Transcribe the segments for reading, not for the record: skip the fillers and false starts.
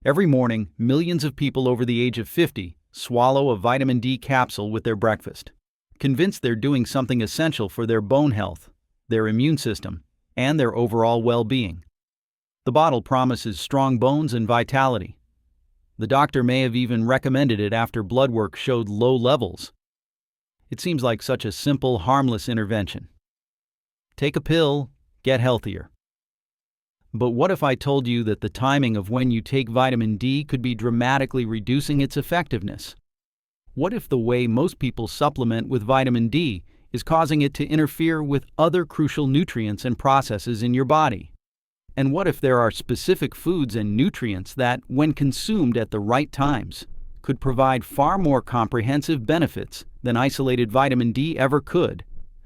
Every morning, millions of people over the age of 50 swallow a vitamin D capsule with their breakfast, convinced they're doing something essential for their bone health, their immune system, and their overall well-being. The bottle promises strong bones and vitality. The doctor may have even recommended it after blood work showed low levels. It seems like such a simple, harmless intervention. Take a pill, get healthier. But what if I told you that the timing of when you take vitamin D could be dramatically reducing its effectiveness? What if the way most people supplement with vitamin D is causing it to interfere with other crucial nutrients and processes in your body? And what if there are specific foods and nutrients that, when consumed at the right times, could provide far more comprehensive benefits than isolated vitamin D ever could,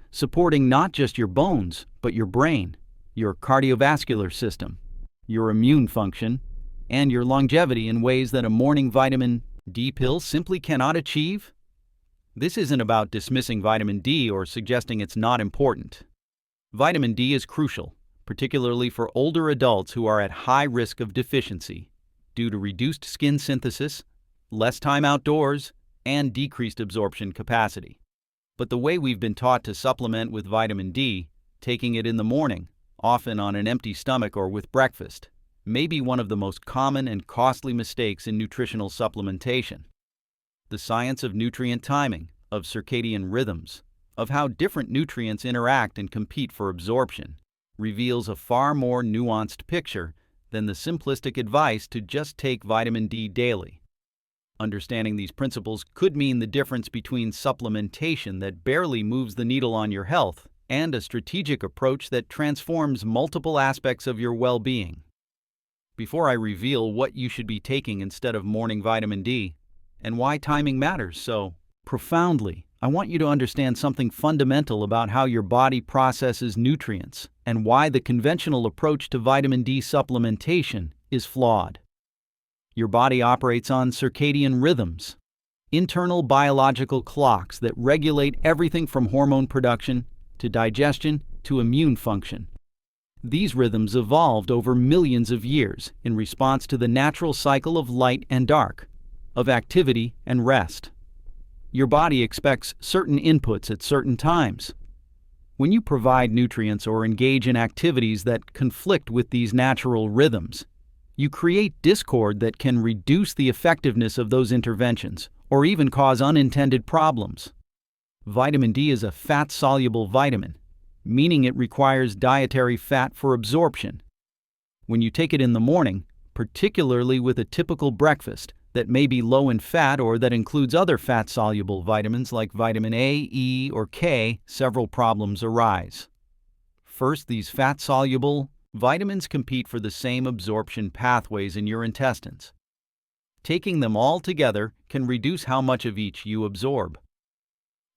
supporting not just your bones, but your brain, your cardiovascular system, your immune function, and your longevity in ways that a morning vitamin D pill simply cannot achieve? This isn't about dismissing vitamin D or suggesting it's not important. Vitamin D is crucial, particularly for older adults who are at high risk of deficiency due to reduced skin synthesis, less time outdoors, and decreased absorption capacity. But the way we've been taught to supplement with vitamin D, taking it in the morning, often on an empty stomach or with breakfast, may be one of the most common and costly mistakes in nutritional supplementation. The science of nutrient timing, of circadian rhythms, of how different nutrients interact and compete for absorption, reveals a far more nuanced picture than the simplistic advice to just take vitamin D daily. Understanding these principles could mean the difference between supplementation that barely moves the needle on your health and a strategic approach that transforms multiple aspects of your well-being. Before I reveal what you should be taking instead of morning vitamin D, and why timing matters so profoundly, I want you to understand something fundamental about how your body processes nutrients and why the conventional approach to vitamin D supplementation is flawed. Your body operates on circadian rhythms, internal biological clocks that regulate everything from hormone production to digestion to immune function. These rhythms evolved over millions of years in response to the natural cycle of light and dark, of activity and rest. Your body expects certain inputs at certain times. When you provide nutrients or engage in activities that conflict with these natural rhythms, you create discord that can reduce the effectiveness of those interventions or even cause unintended problems. Vitamin D is a fat-soluble vitamin, meaning it requires dietary fat for absorption. When you take it in the morning, particularly with a typical breakfast that may be low in fat or that includes other fat-soluble vitamins like vitamin A, E, or K, several problems arise. First, these fat-soluble vitamins compete for the same absorption pathways in your intestines. Taking them all together can reduce how much of each you absorb.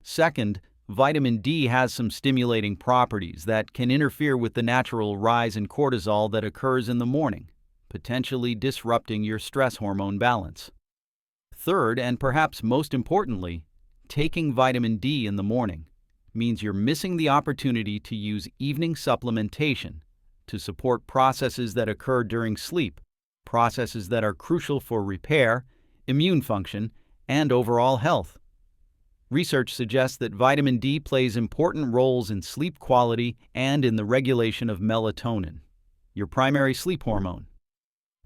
Second, vitamin D has some stimulating properties that can interfere with the natural rise in cortisol that occurs in the morning, potentially disrupting your stress hormone balance. Third, and perhaps most importantly, taking vitamin D in the morning means you're missing the opportunity to use evening supplementation to support processes that occur during sleep, processes that are crucial for repair, immune function, and overall health. Research suggests that vitamin D plays important roles in sleep quality and in the regulation of melatonin, your primary sleep hormone.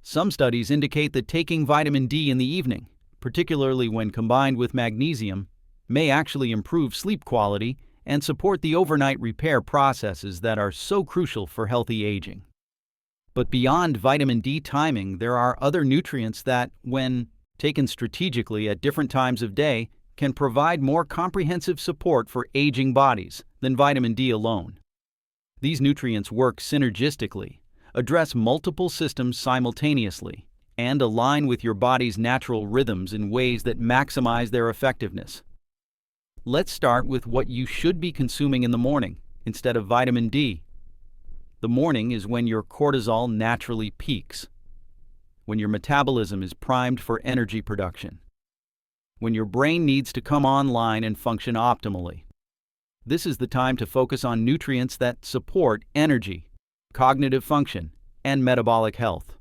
Some studies indicate that taking vitamin D in the evening, particularly when combined with magnesium, may actually improve sleep quality and support the overnight repair processes that are so crucial for healthy aging. But beyond vitamin D timing, there are other nutrients that, when taken strategically at different times of day, can provide more comprehensive support for aging bodies than vitamin D alone. These nutrients work synergistically, address multiple systems simultaneously, and align with your body's natural rhythms in ways that maximize their effectiveness. Let's start with what you should be consuming in the morning instead of vitamin D. The morning is when your cortisol naturally peaks, when your metabolism is primed for energy production, when your brain needs to come online and function optimally. This is the time to focus on nutrients that support energy, cognitive function, and metabolic health.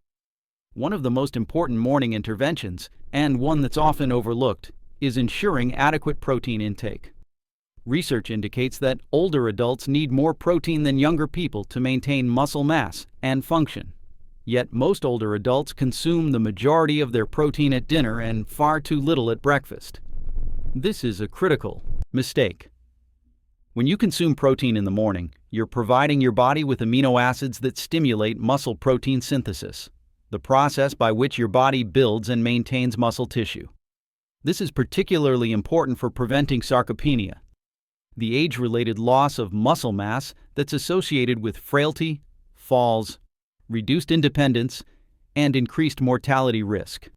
One of the most important morning interventions, and one that's often overlooked, is ensuring adequate protein intake. Research indicates that older adults need more protein than younger people to maintain muscle mass and function. Yet most older adults consume the majority of their protein at dinner and far too little at breakfast. This is a critical mistake. When you consume protein in the morning, you're providing your body with amino acids that stimulate muscle protein synthesis, the process by which your body builds and maintains muscle tissue. This is particularly important for preventing sarcopenia, the age-related loss of muscle mass that's associated with frailty, falls, reduced independence, and increased mortality risk.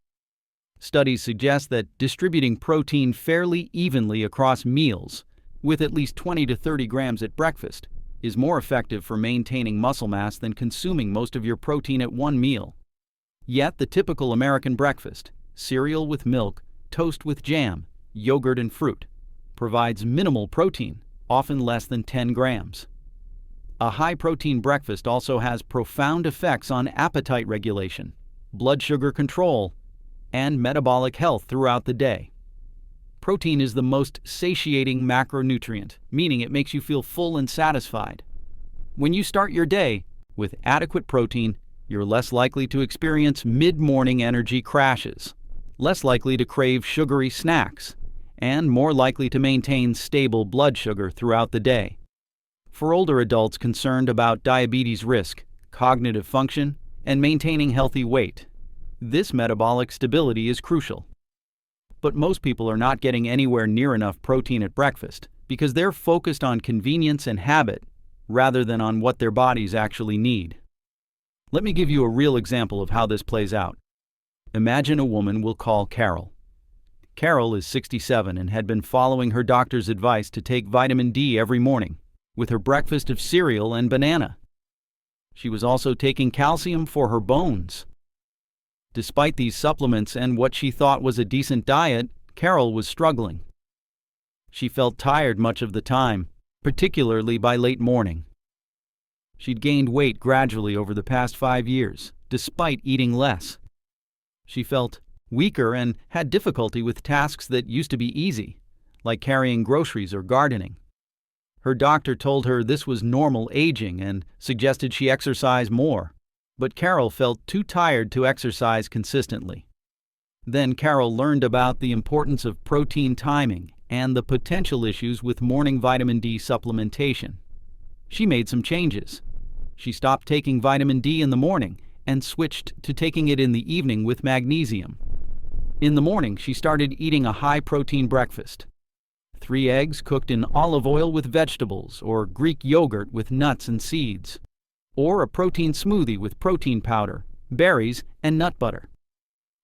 Studies suggest that distributing protein fairly evenly across meals, with at least 20 to 30 grams at breakfast, is more effective for maintaining muscle mass than consuming most of your protein at one meal. Yet the typical American breakfast, cereal with milk, toast with jam, yogurt and fruit, provides minimal protein, often less than 10 grams. A high-protein breakfast also has profound effects on appetite regulation, blood sugar control, and metabolic health throughout the day. Protein is the most satiating macronutrient, meaning it makes you feel full and satisfied. When you start your day with adequate protein, you're less likely to experience mid-morning energy crashes, less likely to crave sugary snacks, and more likely to maintain stable blood sugar throughout the day. For older adults concerned about diabetes risk, cognitive function, and maintaining healthy weight, this metabolic stability is crucial. But most people are not getting anywhere near enough protein at breakfast because they're focused on convenience and habit rather than on what their bodies actually need. Let me give you a real example of how this plays out. Imagine a woman we'll call Carol. Carol is 67 and had been following her doctor's advice to take vitamin D every morning, with her breakfast of cereal and banana. She was also taking calcium for her bones. Despite these supplements and what she thought was a decent diet, Carol was struggling. She felt tired much of the time, particularly by late morning. She'd gained weight gradually over the past 5 years, despite eating less. She felt weaker and had difficulty with tasks that used to be easy, like carrying groceries or gardening. Her doctor told her this was normal aging and suggested she exercise more, but Carol felt too tired to exercise consistently. Then Carol learned about the importance of protein timing and the potential issues with morning vitamin D supplementation. She made some changes. She stopped taking vitamin D in the morning and switched to taking it in the evening with magnesium. In the morning, she started eating a high-protein breakfast: 3 eggs cooked in olive oil with vegetables, or Greek yogurt with nuts and seeds, or a protein smoothie with protein powder, berries, and nut butter.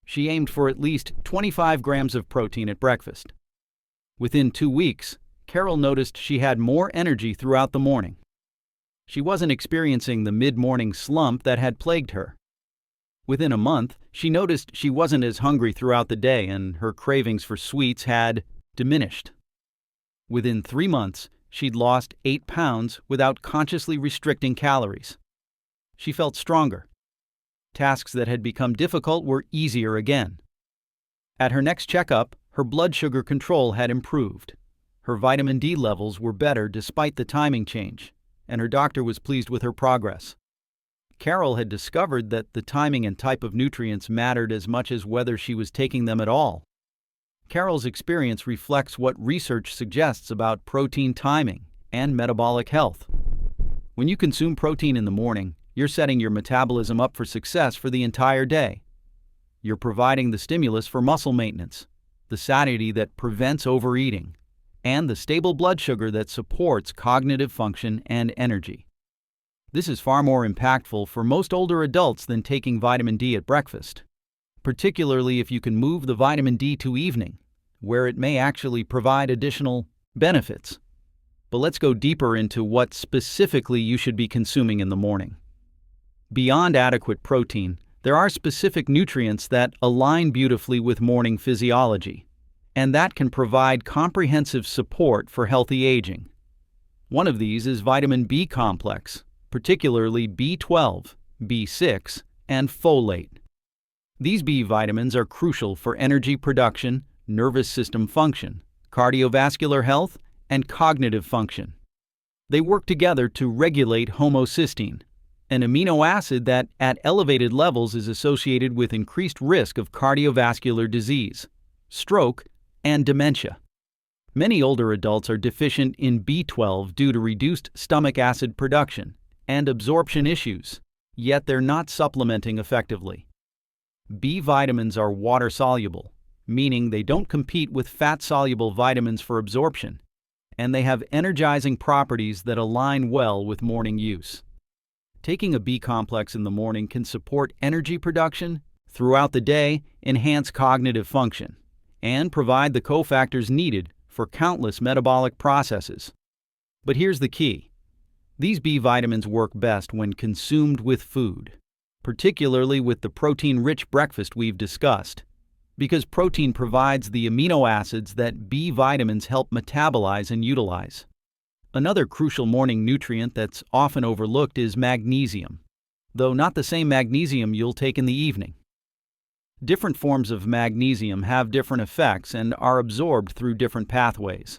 She aimed for at least 25 grams of protein at breakfast. Within 2 weeks, Carol noticed she had more energy throughout the morning. She wasn't experiencing the mid-morning slump that had plagued her. Within a month, she noticed she wasn't as hungry throughout the day and her cravings for sweets had diminished. Within 3 months, she'd lost 8 pounds without consciously restricting calories. She felt stronger. Tasks that had become difficult were easier again. At her next checkup, her blood sugar control had improved. Her vitamin D levels were better despite the timing change, and her doctor was pleased with her progress. Carol had discovered that the timing and type of nutrients mattered as much as whether she was taking them at all. Carol's experience reflects what research suggests about protein timing and metabolic health. When you consume protein in the morning, you're setting your metabolism up for success for the entire day. You're providing the stimulus for muscle maintenance, the satiety that prevents overeating, and the stable blood sugar that supports cognitive function and energy. This is far more impactful for most older adults than taking vitamin D at breakfast, particularly if you can move the vitamin D to evening, where it may actually provide additional benefits. But let's go deeper into what specifically you should be consuming in the morning. Beyond adequate protein, there are specific nutrients that align beautifully with morning physiology, and that can provide comprehensive support for healthy aging. One of these is vitamin B complex, particularly B12, B6, and folate. These B vitamins are crucial for energy production, nervous system function, cardiovascular health, and cognitive function. They work together to regulate homocysteine, an amino acid that, at elevated levels, is associated with increased risk of cardiovascular disease, stroke, and dementia. Many older adults are deficient in B12 due to reduced stomach acid production and absorption issues, yet they're not supplementing effectively. B vitamins are water-soluble, meaning they don't compete with fat-soluble vitamins for absorption, and they have energizing properties that align well with morning use. Taking a B complex in the morning can support energy production, throughout the day, enhance cognitive function, and provide the cofactors needed for countless metabolic processes. But here's the key. These B vitamins work best when consumed with food, particularly with the protein-rich breakfast we've discussed, because protein provides the amino acids that B vitamins help metabolize and utilize. Another crucial morning nutrient that's often overlooked is magnesium, though not the same magnesium you'll take in the evening. Different forms of magnesium have different effects and are absorbed through different pathways.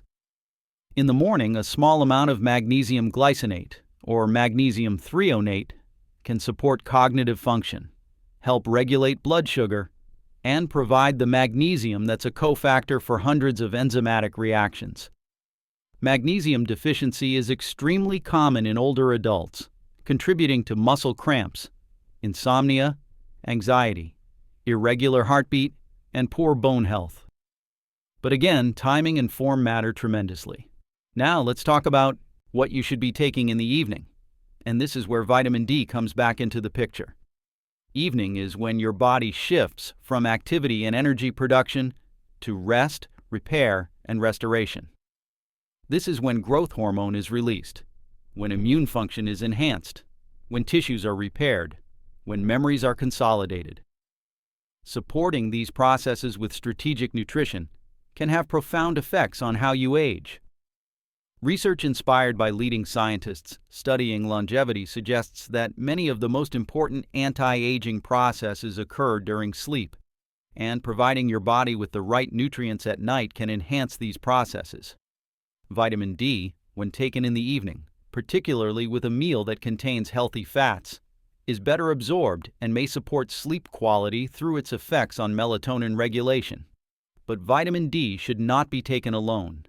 In the morning, a small amount of magnesium glycinate, or magnesium threonate, can support cognitive function, help regulate blood sugar, and provide the magnesium that's a cofactor for hundreds of enzymatic reactions. Magnesium deficiency is extremely common in older adults, contributing to muscle cramps, insomnia, anxiety, irregular heartbeat, and poor bone health. But again, timing and form matter tremendously. Now let's talk about what you should be taking in the evening. And this is where vitamin D comes back into the picture. Evening is when your body shifts from activity and energy production to rest, repair, and restoration. This is when growth hormone is released, when immune function is enhanced, when tissues are repaired, when memories are consolidated. Supporting these processes with strategic nutrition can have profound effects on how you age. Research inspired by leading scientists studying longevity suggests that many of the most important anti-aging processes occur during sleep, and providing your body with the right nutrients at night can enhance these processes. Vitamin D, when taken in the evening, particularly with a meal that contains healthy fats, is better absorbed and may support sleep quality through its effects on melatonin regulation. But vitamin D should not be taken alone.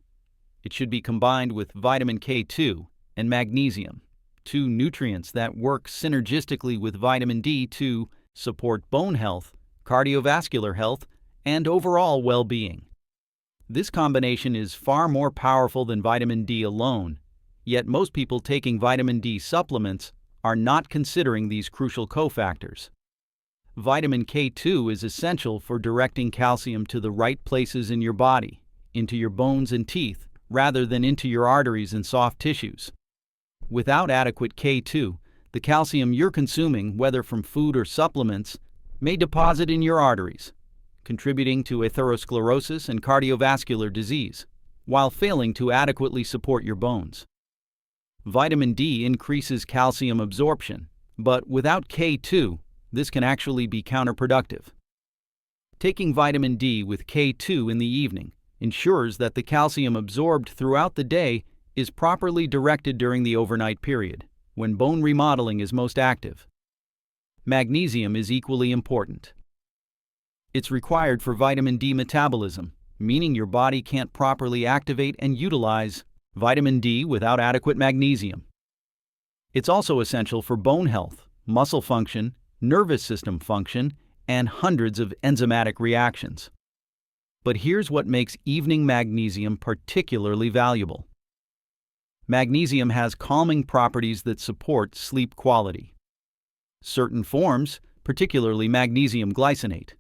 It should be combined with vitamin K2 and magnesium, two nutrients that work synergistically with vitamin D to support bone health, cardiovascular health, and overall well-being. This combination is far more powerful than vitamin D alone, yet most people taking vitamin D supplements are not considering these crucial cofactors. Vitamin K2 is essential for directing calcium to the right places in your body, into your bones and teeth, rather than into your arteries and soft tissues. Without adequate K2, the calcium you're consuming, whether from food or supplements, may deposit in your arteries, contributing to atherosclerosis and cardiovascular disease, while failing to adequately support your bones. Vitamin D increases calcium absorption, but without K2, this can actually be counterproductive. Taking vitamin D with K2 in the evening ensures that the calcium absorbed throughout the day is properly directed during the overnight period, when bone remodeling is most active. Magnesium is equally important. It's required for vitamin D metabolism, meaning your body can't properly activate and utilize vitamin D without adequate magnesium. It's also essential for bone health, muscle function, nervous system function, and hundreds of enzymatic reactions. But here's what makes evening magnesium particularly valuable. Magnesium has calming properties that support sleep quality. Certain forms, particularly magnesium glycinate,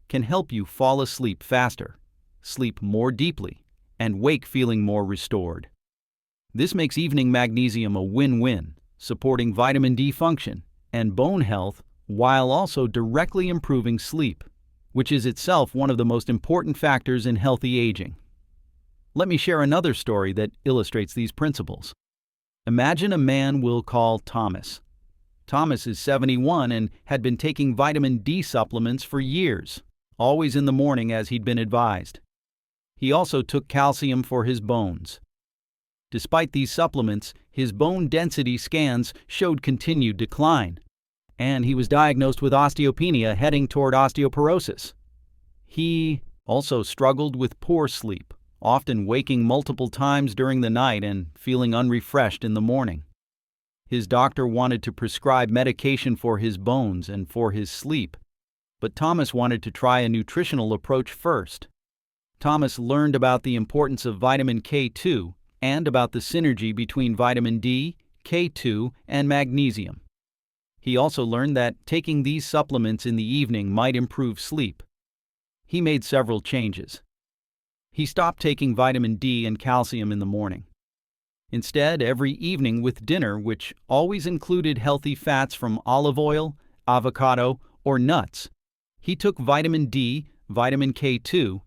can help you fall asleep faster, sleep more deeply, and wake feeling more restored. This makes evening magnesium a win-win, supporting vitamin D function and bone health while also directly improving sleep, which is itself one of the most important factors in healthy aging. Let me share another story that illustrates these principles. Imagine a man we'll call Thomas. Thomas is 71 and had been taking vitamin D supplements for years, always in the morning as he'd been advised. He also took calcium for his bones. Despite these supplements, his bone density scans showed continued decline, and he was diagnosed with osteopenia heading toward osteoporosis. He also struggled with poor sleep, often waking multiple times during the night and feeling unrefreshed in the morning. His doctor wanted to prescribe medication for his bones and for his sleep, but Thomas wanted to try a nutritional approach first. Thomas learned about the importance of vitamin K2 and about the synergy between vitamin D, K2, and magnesium. He also learned that taking these supplements in the evening might improve sleep. He made several changes. He stopped taking vitamin D and calcium in the morning. Instead, every evening with dinner, which always included healthy fats from olive oil, avocado, or nuts, he took vitamin D, vitamin K2,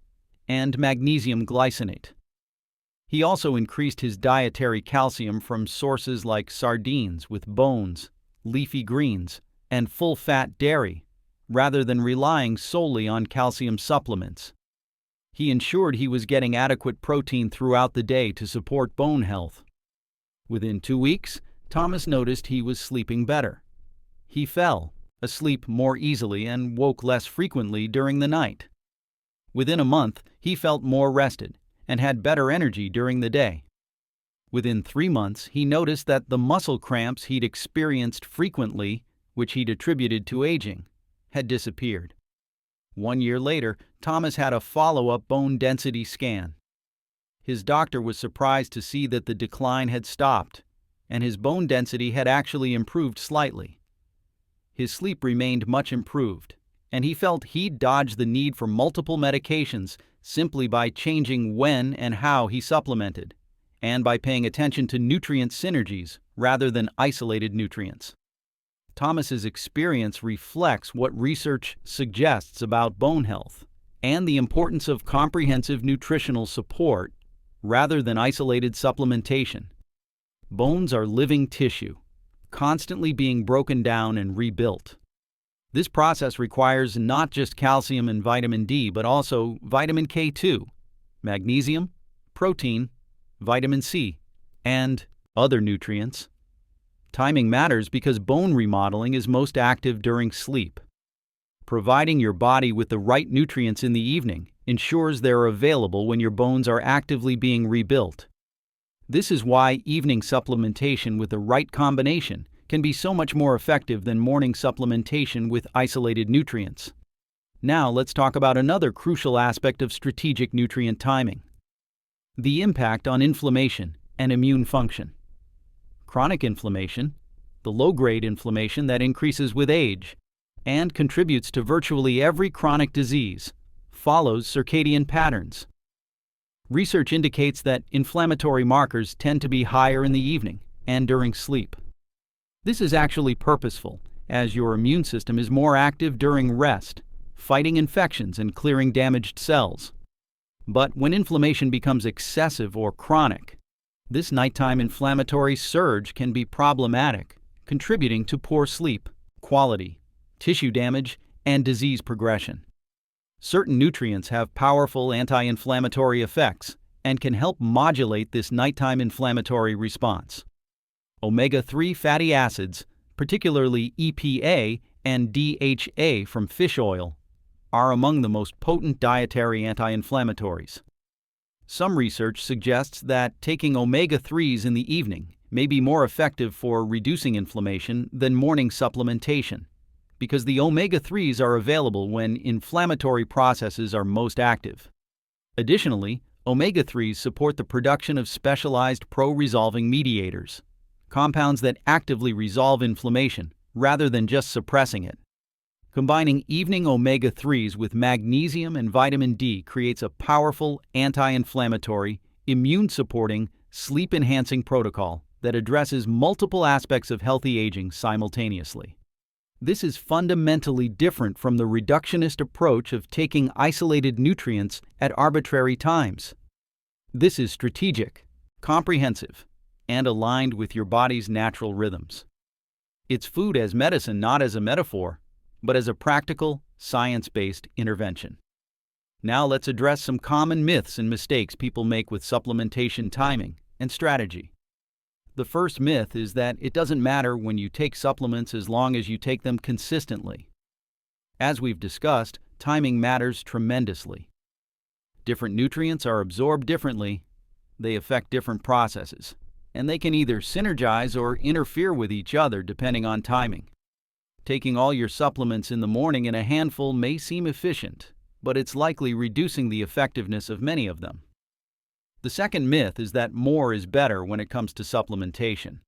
and magnesium glycinate. He also increased his dietary calcium from sources like sardines with bones, leafy greens, and full-fat dairy, rather than relying solely on calcium supplements. He ensured he was getting adequate protein throughout the day to support bone health. Within 2 weeks, Thomas noticed he was sleeping better. He fell asleep more easily and woke less frequently during the night. Within a month, he felt more rested and had better energy during the day. Within 3 months, he noticed that the muscle cramps he'd experienced frequently, which he'd attributed to aging, had disappeared. 1 year later, Thomas had a follow-up bone density scan. His doctor was surprised to see that the decline had stopped, and his bone density had actually improved slightly. His sleep remained much improved, and he felt he'd dodged the need for multiple medications simply by changing when and how he supplemented, and by paying attention to nutrient synergies rather than isolated nutrients. Thomas's experience reflects what research suggests about bone health and the importance of comprehensive nutritional support rather than isolated supplementation. Bones are living tissue, constantly being broken down and rebuilt. This process requires not just calcium and vitamin D, but also vitamin K2, magnesium, protein, vitamin C, and other nutrients. Timing matters because bone remodeling is most active during sleep. Providing your body with the right nutrients in the evening ensures they're available when your bones are actively being rebuilt. This is why evening supplementation with the right combination can be so much more effective than morning supplementation with isolated nutrients. Now let's talk about another crucial aspect of strategic nutrient timing: the impact on inflammation and immune function. Chronic inflammation, the low-grade inflammation that increases with age and contributes to virtually every chronic disease, follows circadian patterns. Research indicates that inflammatory markers tend to be higher in the evening and during sleep. This is actually purposeful, as your immune system is more active during rest, fighting infections and clearing damaged cells. But when inflammation becomes excessive or chronic, this nighttime inflammatory surge can be problematic, contributing to poor sleep quality, tissue damage, and disease progression. Certain nutrients have powerful anti-inflammatory effects and can help modulate this nighttime inflammatory response. Omega-3 fatty acids, particularly EPA and DHA from fish oil, are among the most potent dietary anti-inflammatories. Some research suggests that taking omega-3s in the evening may be more effective for reducing inflammation than morning supplementation, because the omega-3s are available when inflammatory processes are most active. Additionally, omega-3s support the production of specialized pro-resolving mediators, compounds that actively resolve inflammation rather than just suppressing it. Combining evening omega-3s with magnesium and vitamin D creates a powerful anti-inflammatory, immune-supporting, sleep-enhancing protocol that addresses multiple aspects of healthy aging simultaneously. This is fundamentally different from the reductionist approach of taking isolated nutrients at arbitrary times. This is strategic, comprehensive, and aligned with your body's natural rhythms. It's food as medicine, not as a metaphor, but as a practical, science-based intervention. Now let's address some common myths and mistakes people make with supplementation timing and strategy. The first myth is that it doesn't matter when you take supplements as long as you take them consistently. As we've discussed, timing matters tremendously. Different nutrients are absorbed differently, they affect different processes, and they can either synergize or interfere with each other depending on timing. Taking all your supplements in the morning in a handful may seem efficient, but it's likely reducing the effectiveness of many of them. The second myth is that more is better when it comes to supplementation.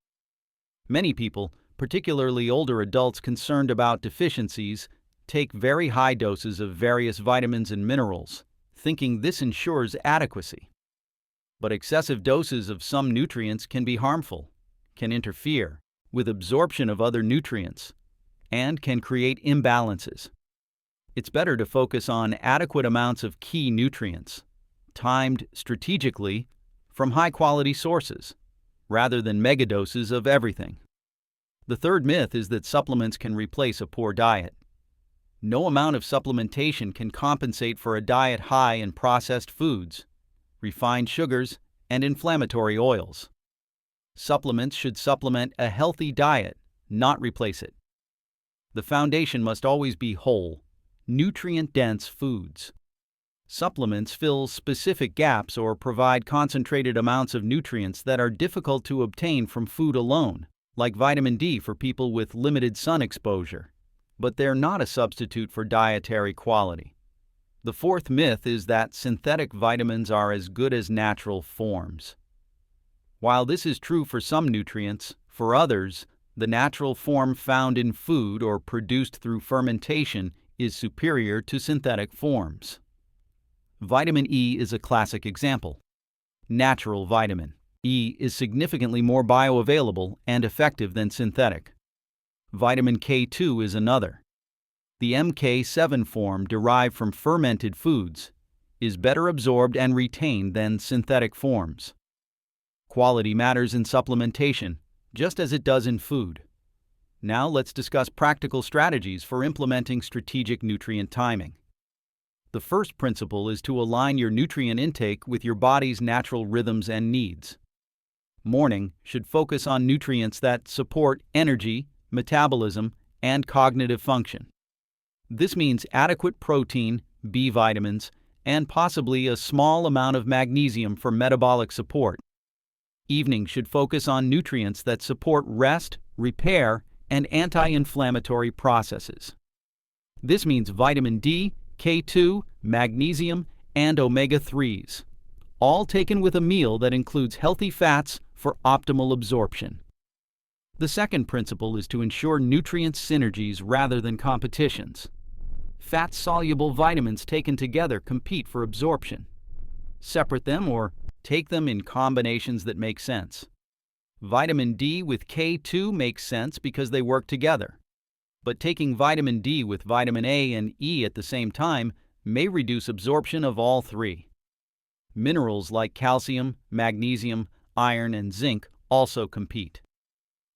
Many people, particularly older adults concerned about deficiencies, take very high doses of various vitamins and minerals, thinking this ensures adequacy. But excessive doses of some nutrients can be harmful, can interfere with absorption of other nutrients, and can create imbalances. It's better to focus on adequate amounts of key nutrients, timed strategically from high-quality sources, rather than megadoses of everything. The third myth is that supplements can replace a poor diet. No amount of supplementation can compensate for a diet high in processed foods, refined sugars, and inflammatory oils. Supplements should supplement a healthy diet, not replace it. The foundation must always be whole, nutrient-dense foods. Supplements fill specific gaps or provide concentrated amounts of nutrients that are difficult to obtain from food alone, like vitamin D for people with limited sun exposure. But they're not a substitute for dietary quality. The fourth myth is that synthetic vitamins are as good as natural forms. While this is true for some nutrients, for others, the natural form found in food or produced through fermentation is superior to synthetic forms. Vitamin E is a classic example. Natural vitamin E is significantly more bioavailable and effective than synthetic. Vitamin K2 is another. The MK7 form derived from fermented foods is better absorbed and retained than synthetic forms. Quality matters in supplementation, just as it does in food. Now let's discuss practical strategies for implementing strategic nutrient timing. The first principle is to align your nutrient intake with your body's natural rhythms and needs. Morning should focus on nutrients that support energy, metabolism, and cognitive function. This means adequate protein, B vitamins, and possibly a small amount of magnesium for metabolic support. Evening should focus on nutrients that support rest, repair, and anti-inflammatory processes. This means vitamin D, K2, magnesium, and omega-3s, all taken with a meal that includes healthy fats for optimal absorption. The second principle is to ensure nutrient synergies rather than competitions. Fat-soluble vitamins taken together compete for absorption. Separate them or take them in combinations that make sense. Vitamin D with K2 makes sense because they work together. But taking vitamin D with vitamin A and E at the same time may reduce absorption of all three. Minerals like calcium, magnesium, iron, and zinc also compete.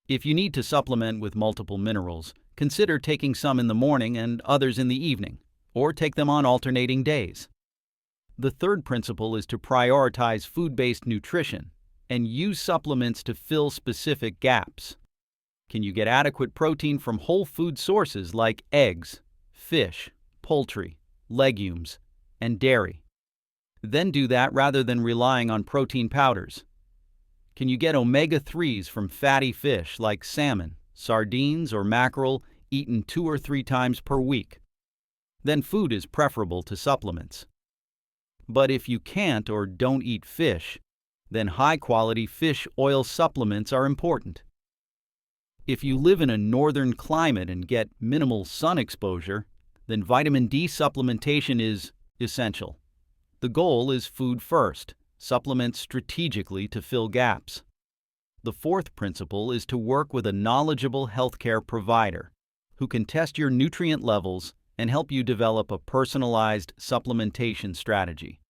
If you need to supplement with multiple minerals, consider taking some in the morning and others in the evening, or take them on alternating days. The third principle is to prioritize food-based nutrition and use supplements to fill specific gaps. Can you get adequate protein from whole food sources like eggs, fish, poultry, legumes, and dairy? Then do that rather than relying on protein powders. Can you get omega-3s from fatty fish like salmon, sardines, or mackerel eaten 2 or 3 times per week? Then food is preferable to supplements. But if you can't or don't eat fish, then high-quality fish oil supplements are important. If you live in a northern climate and get minimal sun exposure, then vitamin D supplementation is essential. The goal is food first, supplement strategically to fill gaps. The fourth principle is to work with a knowledgeable healthcare provider who can test your nutrient levels and help you develop a personalized supplementation strategy.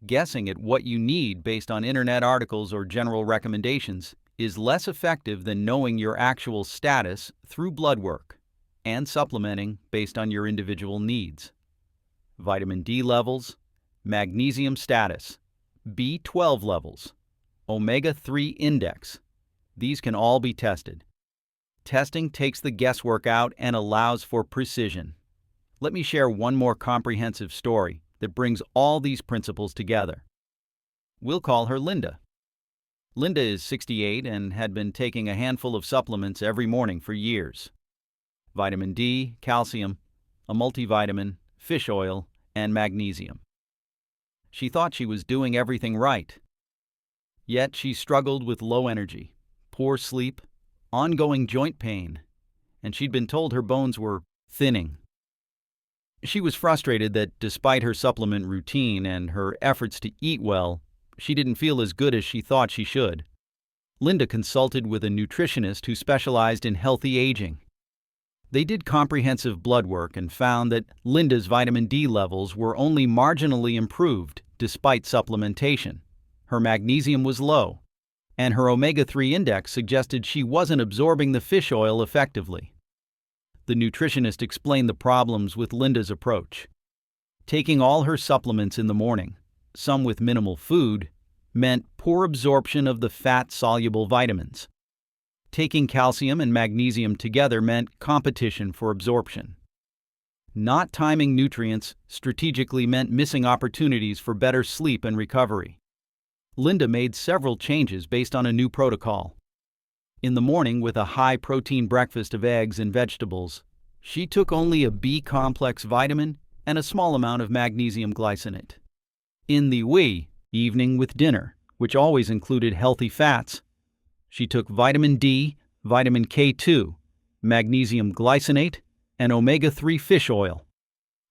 Guessing at what you need based on internet articles or general recommendations is less effective than knowing your actual status through blood work and supplementing based on your individual needs. Vitamin D levels, magnesium status, B12 levels, omega-3 index. These can all be tested. Testing takes the guesswork out and allows for precision. Let me share one more comprehensive story that brings all these principles together. We'll call her Linda. Linda is 68 and had been taking a handful of supplements every morning for years. Vitamin D, calcium, a multivitamin, fish oil, and magnesium. She thought she was doing everything right. Yet she struggled with low energy, poor sleep, ongoing joint pain, and she'd been told her bones were thinning. She was frustrated that despite her supplement routine and her efforts to eat well, she didn't feel as good as she thought she should. Linda consulted with a nutritionist who specialized in healthy aging. They did comprehensive blood work and found that Linda's vitamin D levels were only marginally improved despite supplementation. Her magnesium was low, and her omega-3 index suggested she wasn't absorbing the fish oil effectively. The nutritionist explained the problems with Linda's approach. Taking all her supplements in the morning, some with minimal food, meant poor absorption of the fat-soluble vitamins. Taking calcium and magnesium together meant competition for absorption. Not timing nutrients strategically meant missing opportunities for better sleep and recovery. Linda made several changes based on a new protocol. In the morning, with a high-protein breakfast of eggs and vegetables, she took only a B-complex vitamin and a small amount of magnesium glycinate. In the evening with dinner, which always included healthy fats, she took vitamin D, vitamin K2, magnesium glycinate, and omega-3 fish oil.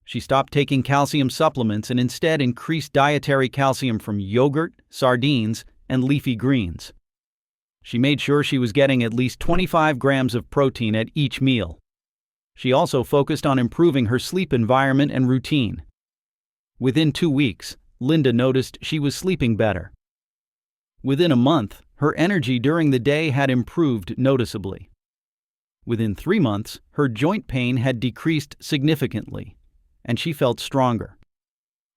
She stopped taking calcium supplements and instead increased dietary calcium from yogurt, sardines, and leafy greens. She made sure she was getting at least 25 grams of protein at each meal. She also focused on improving her sleep environment and routine. Within 2 weeks, Linda noticed she was sleeping better. Within a month, her energy during the day had improved noticeably. Within 3 months, her joint pain had decreased significantly, and she felt stronger.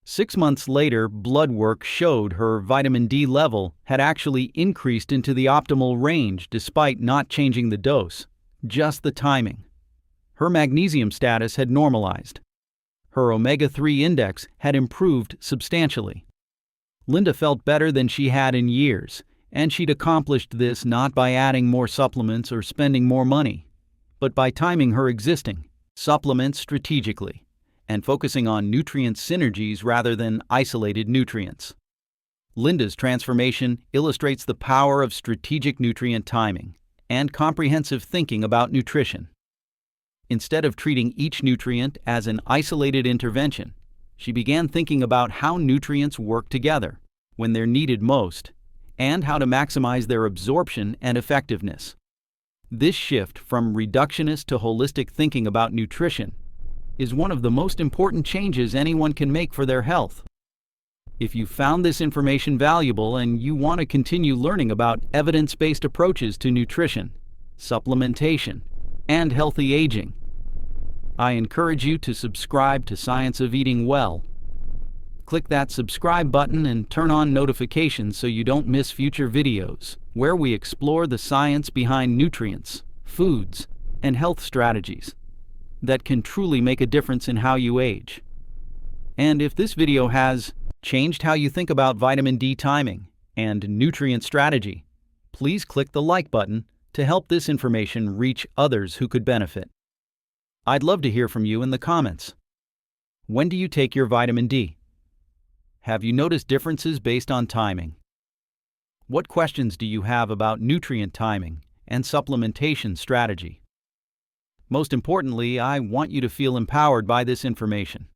6 months later, blood work showed her vitamin D level had actually increased into the optimal range despite not changing the dose, just the timing. Her magnesium status had normalized. Her omega-3 index had improved substantially. Linda felt better than she had in years, and she'd accomplished this not by adding more supplements or spending more money, but by timing her existing supplements strategically and focusing on nutrient synergies rather than isolated nutrients. Linda's transformation illustrates the power of strategic nutrient timing and comprehensive thinking about nutrition. Instead of treating each nutrient as an isolated intervention, she began thinking about how nutrients work together when they're needed most and how to maximize their absorption and effectiveness. This shift from reductionist to holistic thinking about nutrition is one of the most important changes anyone can make for their health. If you found this information valuable and you want to continue learning about evidence-based approaches to nutrition, supplementation, and healthy aging, I encourage you to subscribe to Science of Eating Well. Click that subscribe button and turn on notifications so you don't miss future videos where we explore the science behind nutrients, foods, and health strategies that can truly make a difference in how you age. And if this video has changed how you think about vitamin D timing and nutrient strategy, please click the like button to help this information reach others who could benefit. I'd love to hear from you in the comments. When do you take your vitamin D? Have you noticed differences based on timing? What questions do you have about nutrient timing and supplementation strategy? Most importantly, I want you to feel empowered by this information.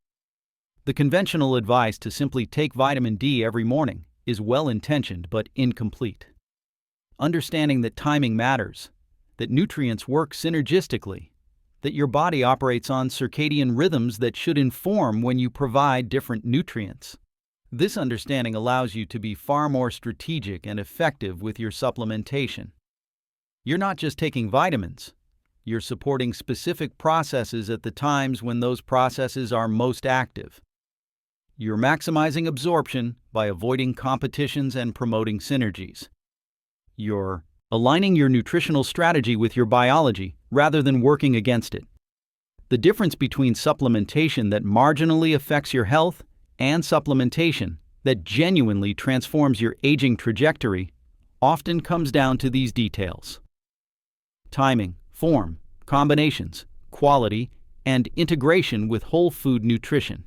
The conventional advice to simply take vitamin D every morning is well-intentioned but incomplete. Understanding that timing matters, that nutrients work synergistically, that your body operates on circadian rhythms that should inform when you provide different nutrients. This understanding allows you to be far more strategic and effective with your supplementation You're not just taking vitamins. You're supporting specific processes at the times when those processes are most active. You're maximizing absorption by avoiding competitions and promoting synergies. You're aligning your nutritional strategy with your biology rather than working against it. The difference between supplementation that marginally affects your health and supplementation that genuinely transforms your aging trajectory often comes down to these details: timing, form, combinations, quality, and integration with whole food nutrition.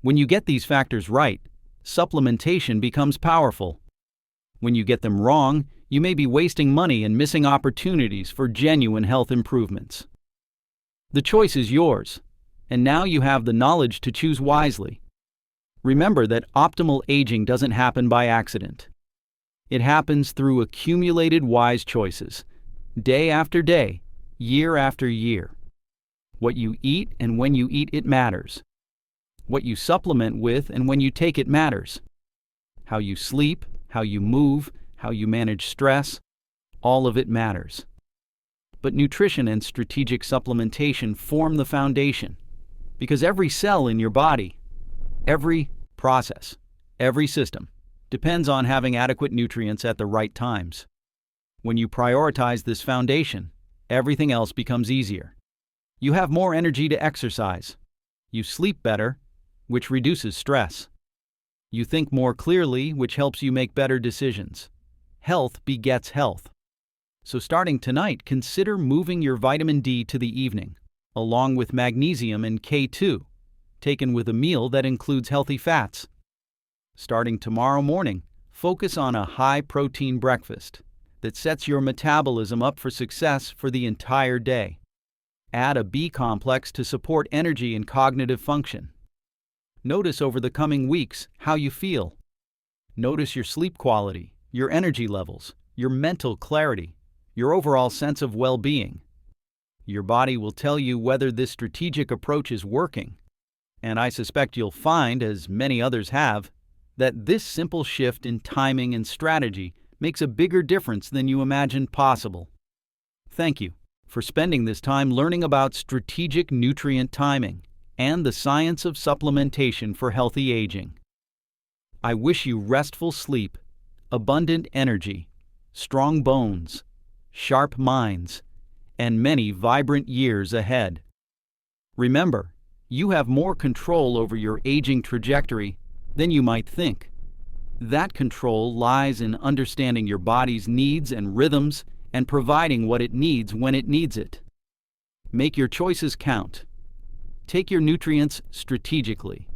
When you get these factors right, supplementation becomes powerful. When you get them wrong, you may be wasting money and missing opportunities for genuine health improvements. The choice is yours, and now you have the knowledge to choose wisely. Remember that optimal aging doesn't happen by accident. It happens through accumulated wise choices, day after day, year after year. What you eat and when you eat it matters. What you supplement with and when you take it matters. How you sleep, how you move, how you manage stress, all of it matters. But nutrition and strategic supplementation form the foundation, because every cell in your body, every process, every system, depends on having adequate nutrients at the right times. When you prioritize this foundation, everything else becomes easier. You have more energy to exercise. You sleep better, which reduces stress. You think more clearly, which helps you make better decisions. Health begets health. So starting tonight, consider moving your vitamin D to the evening, along with magnesium and K2, taken with a meal that includes healthy fats. Starting tomorrow morning, focus on a high-protein breakfast that sets your metabolism up for success for the entire day. Add a B complex to support energy and cognitive function. Notice over the coming weeks how you feel. Notice your sleep quality, your energy levels, your mental clarity, your overall sense of well-being. Your body will tell you whether this strategic approach is working. And I suspect you'll find, as many others have, that this simple shift in timing and strategy makes a bigger difference than you imagined possible. Thank you for spending this time learning about strategic nutrient timing and the science of supplementation for healthy aging. I wish you restful sleep, abundant energy, strong bones, sharp minds, and many vibrant years ahead. Remember, you have more control over your aging trajectory than you might think. That control lies in understanding your body's needs and rhythms and providing what it needs when it needs it. Make your choices count. Take your nutrients strategically,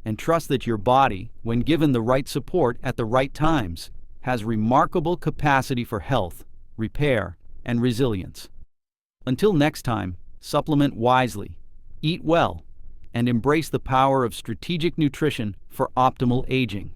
and trust that your body, when given the right support at the right times, has remarkable capacity for health, repair, and resilience. Until next time, supplement wisely, eat well, and embrace the power of strategic nutrition for optimal aging.